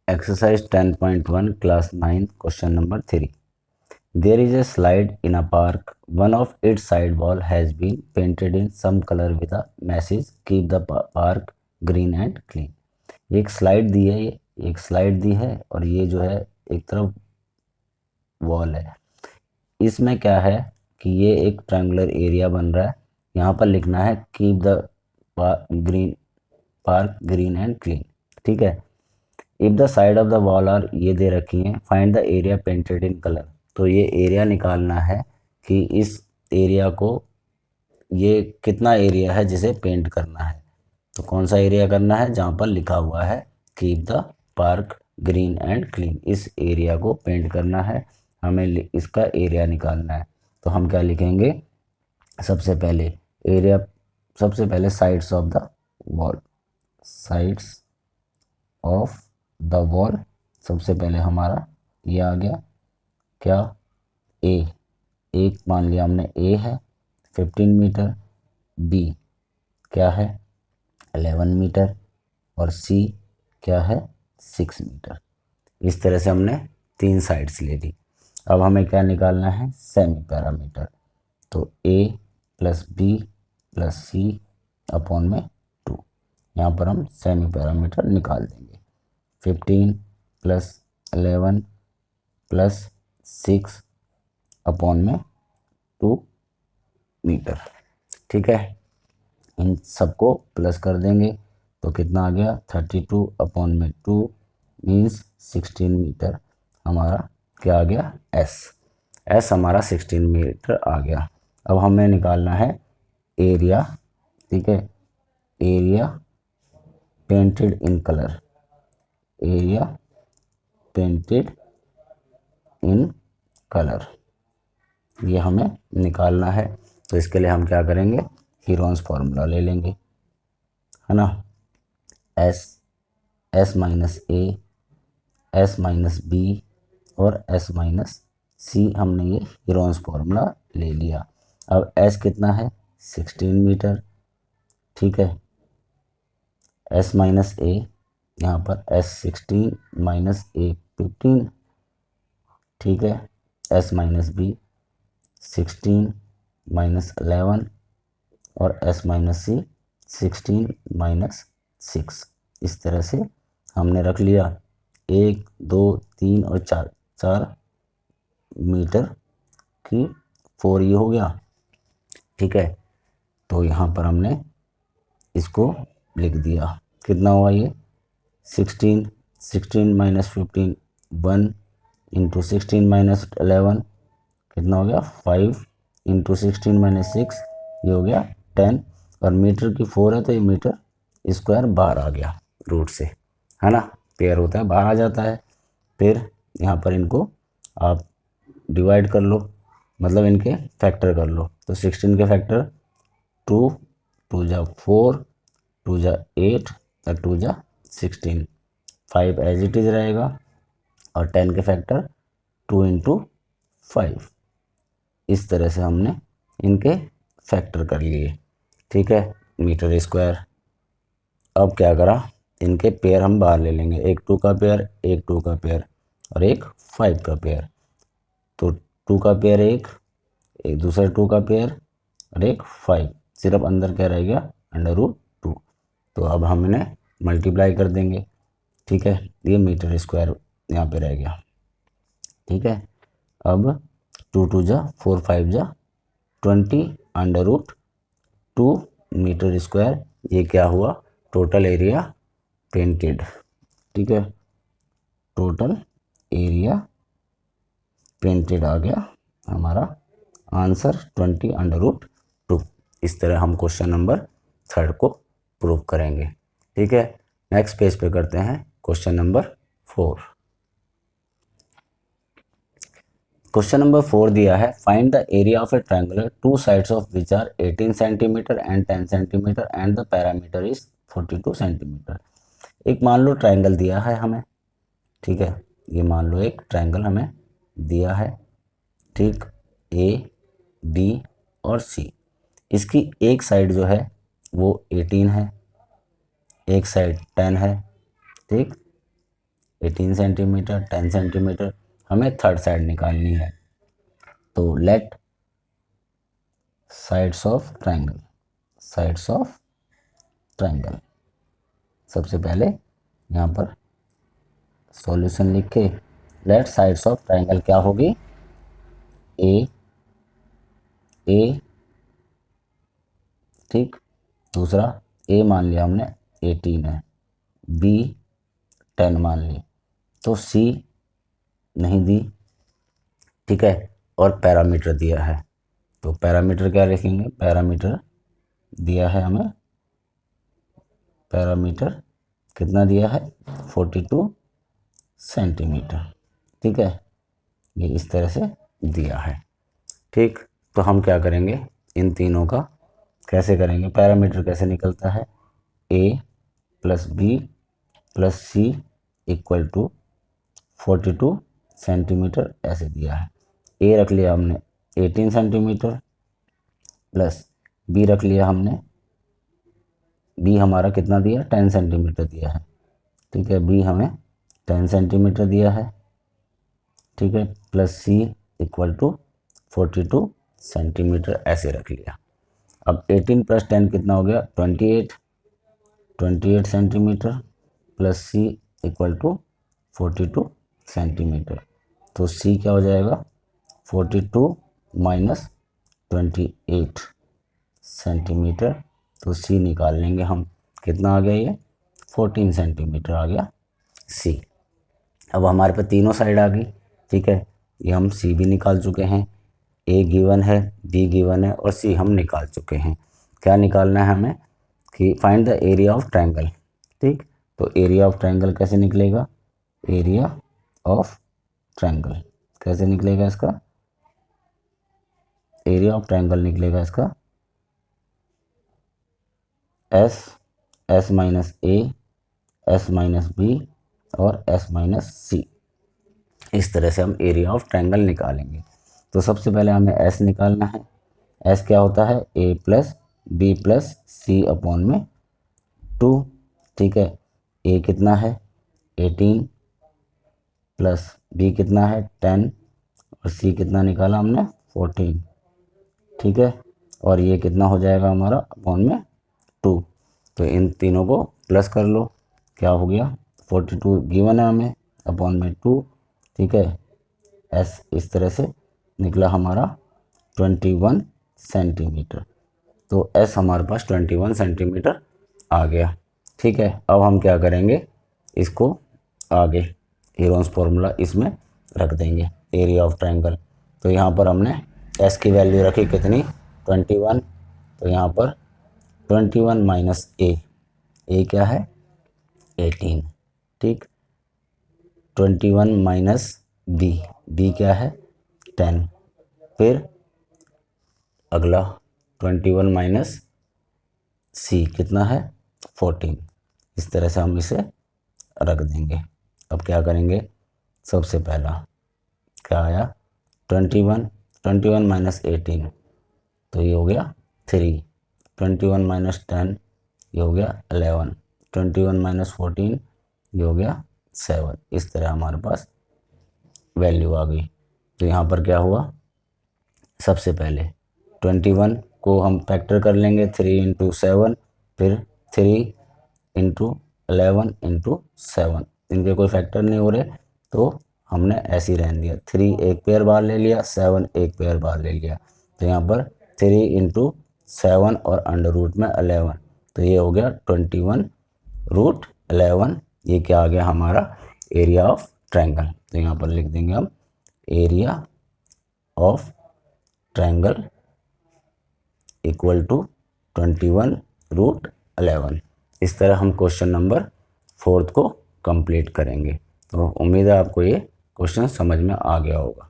Exercise 10.1 class 9 question number 3. There is a slide in a park. One of its side wall has been painted in some color with a message keep the park green and clean. एक slide दी है, ये एक slide दी है और ये जो है एक तरफ वॉल है। इसमें क्या है कि ये एक ट्रायंगुलर एरिया बन रहा है। यहाँ पर लिखना है keep the park green and clean. ठीक है। If the side of the wall are, ये दे रखी है, find the area painted in colour. तो ये एरिया निकालना है कि इस एरिया को, ये कितना एरिया है जिसे पेंट करना है। तो कौन सा एरिया करना है, जहाँ पर लिखा हुआ है keep the park green and clean, इस एरिया को पेंट करना है, हमें इसका एरिया निकालना है। तो हम क्या लिखेंगे, सबसे पहले एरिया, सबसे पहले sides of the wall, sides of the wall, सबसे पहले हमारा ये आ गया क्या, ए, एक मान लिया हमने ए है 15 मीटर, बी क्या है 11 मीटर और सी क्या है 6 मीटर। इस तरह से हमने 3 साइड्स ले ली। अब हमें क्या निकालना है, सेमी पैरामीटर। तो ए प्लस बी प्लस सी अपॉन में 2, यहाँ पर हम सेमी पैरामीटर निकाल देंगे। 15 प्लस 11 प्लस 6 अपॉन में 2 मीटर। ठीक है, इन सबको प्लस कर देंगे तो कितना आ गया 32 अपॉन में 2 मीन्स 16 मीटर। हमारा क्या आ गया, एस हमारा 16 मीटर आ गया। अब हमें निकालना है एरिया। ठीक है, area painted in colour, area painted in colour, ये हमें निकालना है। तो इसके लिए हम क्या करेंगे, हीरोन्स फॉर्मूला ले लेंगे, है ना। एस माइनस ए, एस माइनस बी और एस माइनस सी, हमने ये हीरोन्स फॉर्मूला ले लिया। अब एस कितना है 16 मीटर। ठीक है, एस माइनस ए, यहाँ पर एस 16 माइनस ए 15। ठीक है, एस माइनस बी 16 माइनस 11 और एस माइनस सी 16 माइनस 6। इस तरह से हमने रख लिया 1 2 3 और 4 मीटर की 4, ये हो गया। ठीक है, तो यहाँ पर हमने इसको लिख दिया, कितना हुआ ये 16 माइनस 15 1 इंटू 16 माइनस 11 कितना हो गया 5 इंटू 16 माइनस 6, ये हो गया 10 और मीटर की 4 है तो ये मीटर स्क्वायर बाहर आ गया रूट से, है ना, पेयर होता है बाहर आ जाता है। फिर यहाँ पर इनको आप डिवाइड कर लो, मतलब इनके फैक्टर कर लो। तो 16 के फैक्टर 2 2 जा 4 2 जा 8 और 2 जा 16, 5 एज इट इज रहेगा और 10 के फैक्टर 2 इंटू 5। इस तरह से हमने इनके फैक्टर कर लिए। ठीक है, मीटर स्क्वायर। अब क्या करा, इनके पेयर हम बाहर ले लेंगे, एक 2 का पेयर, एक 2 का पेयर और एक 5 का पेयर। तो 2 का पेयर एक दूसरा 2 का पेयर और एक 5, सिर्फ अंदर क्या रह गया √2। तो अब हम इन्हें मल्टीप्लाई कर देंगे। ठीक है, ये मीटर स्क्वायर यहाँ पे रह गया। ठीक है, अब 2 2 जा 4 5 जा 20 √2 मीटर स्क्वायर, ये क्या हुआ टोटल एरिया पेंटेड। ठीक है, टोटल एरिया पेंटेड आ गया हमारा आंसर 20 √2। इस तरह हम क्वेश्चन नंबर 3 को प्रूव करेंगे। ठीक है, नेक्स्ट पेज पे करते हैं क्वेश्चन नंबर 4। क्वेश्चन नंबर 4 दिया है find the area of a triangular two sides of which are 18 centimetre and 10 centimetre and the parameter is 42 centimetre. एक मान लो ट्रायंगल दिया है हमें। ठीक है, ये मान लो एक ट्रायंगल हमें दिया है। ठीक, ए बी और सी, इसकी एक साइड जो है वो 18 है, एक साइड 10 है। ठीक, 18 सेंटीमीटर, 10 सेंटीमीटर, हमें थर्ड साइड निकालनी है। तो let sides of triangle, sides of triangle, सबसे पहले यहाँ पर सॉल्यूशन लिख के लेट साइड्स ऑफ ट्रायंगल क्या होगी, ए ए, ठीक, दूसरा ए मान लिया हमने 18 है, बी 10 मान ली, तो सी नहीं दी, ठीक है, और पैरामीटर दिया है, तो पैरामीटर क्या लिखेंगे, पैरामीटर दिया है हमें, पैरामीटर कितना दिया है 42 सेंटीमीटर, ठीक है, ये इस तरह से दिया है, ठीक। तो हम क्या करेंगे, इन तीनों का कैसे करेंगे, पैरामीटर कैसे निकलता है, a plus b plus C equal to 42 centimetre ऐसे दिया है। ए रख लिया हमने 18 सेंटीमीटर प्लस बी रख लिया हमने, बी हमारा कितना दिया 10 सेंटीमीटर दिया है, ठीक है, बी हमें 10 सेंटीमीटर दिया है, ठीक है, plus C equal to 42 centimetre ऐसे रख लिया। अब 18 प्लस 10 कितना हो गया 28 centimetre plus C equal to 42 centimetre, तो सी क्या हो जाएगा 42 माइनस 28 सेंटीमीटर, तो सी निकाल लेंगे हम, कितना आ गया ये 14 सेंटीमीटर आ गया सी। अब हमारे पास तीनों साइड आ गई, ठीक है, ये हम सी भी निकाल चुके हैं, ए गिवन है, बी गिवन है और सी हम निकाल चुके हैं। क्या निकालना है हमें कि find the area of triangle, ठीक, तो एरिया ऑफ ट्रायंगल कैसे निकलेगा, एरिया ऑफ ट्रायंगल कैसे निकलेगा, इसका एरिया ऑफ ट्रायंगल निकलेगा इसका एस माइनस ए, एस माइनस बी और एस माइनस सी, इस तरह से हम एरिया ऑफ ट्रायंगल निकालेंगे। तो सबसे पहले हमें एस निकालना है, एस क्या होता है a plus b plus C upon में 2, ठीक है, ए कितना है 18 प्लस बी कितना है 10 और सी कितना निकाला हमने 14, ठीक है, और ये कितना हो जाएगा हमारा अपॉन में 2, तो इन तीनों को प्लस कर लो, क्या हो गया 42 गिवन है हमें अपॉन में 2, ठीक है, एस इस तरह से निकला हमारा 21 सेंटीमीटर, तो एस हमारे पास 21 सेंटीमीटर आ गया, ठीक है। अब हम क्या करेंगे, इसको आगे हीरोन्स फॉर्मूला इसमें रख देंगे एरिया ऑफ ट्रायंगल, तो यहाँ पर हमने एस की वैल्यू रखी कितनी 21, तो यहाँ पर 21 माइनस ए क्या है 18, ठीक, 21 माइनस बी क्या है 10, फिर अगला 21 माइनस सी कितना है 14, इस तरह से हम इसे रख देंगे। अब क्या करेंगे, सबसे पहला क्या आया 21 माइनस 18, तो ये हो गया 3, 21 माइनस 10 ये हो गया 11, 21 माइनस 14 ये हो गया 7, इस तरह हमारे पास वैल्यू आ गई। तो यहाँ पर क्या हुआ, सबसे पहले 21 को हम फैक्टर कर लेंगे 3 इंटू 7, फिर 3 इंटू 11 इंटू 7, इनके कोई फैक्टर नहीं हो रहे तो हमने ऐसे ही रहने दिया, 3 एक पेयर बार ले लिया, 7 एक पेयर बार ले लिया, तो यहाँ पर 3 इंटू 7 और अंडर रूट में 11, तो ये हो गया 21 रूट 11, ये क्या आ गया हमारा एरिया ऑफ ट्रायंगल। तो यहाँ पर लिख देंगे हम area of triangle equal to 21 root 11। इस तरह हम क्वेश्चन नंबर 4 को कंप्लीट करेंगे। तो उम्मीद है आपको ये क्वेश्चन समझ में आ गया होगा।